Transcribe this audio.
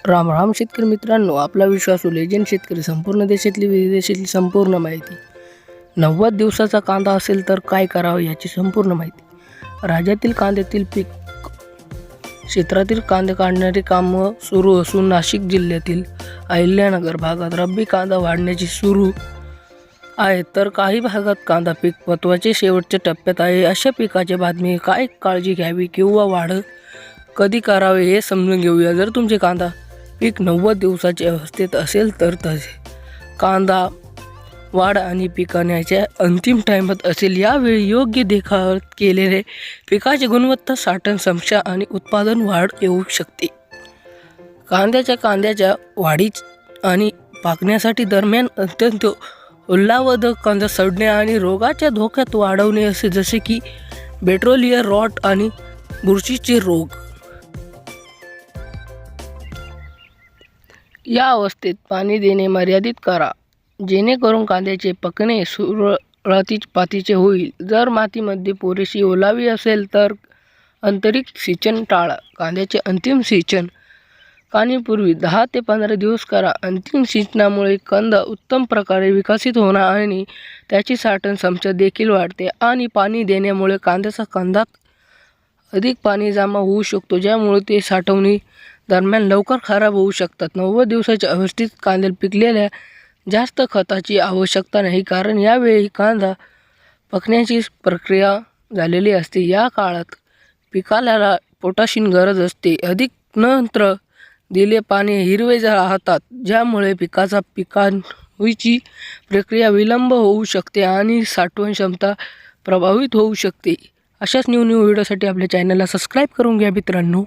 राम राम शेतकरी मित्रांनो, आपला विश्वासू लेजेंड शेतकरी. संपूर्ण देशातली विदेशातली संपूर्ण माहिती. 90 दिवसाचा कांदा असेल तर काय करावं याची संपूर्ण माहिती. राज्यातील कांद्यातील पीक क्षेत्रातील कांदे काढण्याचे कामं सुरू असून नाशिक जिल्ह्यातील अहिल्यानगर भागात रब्बी कांदा वाढण्याची सुरू आहे, तर काही भागात कांदा पीक महत्त्वाचे शेवटच्या टप्प्यात आहे. अशा पिकाच्या बातमी काय काळजी घ्यावी किंवा वाढ कधी करावे हे समजून घेऊया. जर तुमचे कांदा पीक 90 दिवसाच्या अवस्थेत असेल तर कांदा वाढ आणि पिकण्याच्या अंतिम टाइमात असेल, यावेळी योग्य देखभाल केलेले पिकाची गुणवत्ता, साठवण क्षमता आणि उत्पादन वाढ येऊ शकते. कांद्याच्या वाढी आणि पाकण्यासाठी दरम्यान अत्यंत उल्हावधक कांदा सडणे आणि रोगाच्या धोक्यात वाढवणे असे जसे की बेट्रोलियर रॉट आणि बुरशीचे रोग. या अवस्थेत पाणी देणे मर्यादित करा, जेणेकरून कांद्याचे पकणे सुरळीतपणे होईल. जर मातीमध्ये पुरेशी ओलावी असेल तर आंतरिक सिंचन टाळा. कांद्याचे अंतिम सिंचन काढणीपूर्वी 10 ते 15 दिवस करा. अंतिम सिंचनामुळे कांदा उत्तम प्रकारे विकसित होणार आणि त्याची साठवण क्षमता देखील वाढते. आणि पाणी देण्यामुळे कांद्याच्या कांडात अधिक पाणी जमा होऊ शकतो, ज्यामुळे ते साठवणी दरम्यान लवकर खराब होऊ शकतात. 90 दिवसाच्या अवस्थेत कांद्याला पिकलेल्या जास्त खताची आवश्यकता नाही, कारण यावेळी कांदा पकण्याची प्रक्रिया झालेली असते. या काळात पिकाला पोटॅशियम गरज असते. अधिक नंतर दिले पाणी हिरवे राहतात, ज्यामुळे पिकांची प्रक्रिया विलंब होऊ शकते आणि साठवण क्षमता प्रभावित होऊ शकते. अशाच न्यू व्हिडिओसाठी आपल्या चॅनलला सबस्क्राईब करून घ्या मित्रांनो.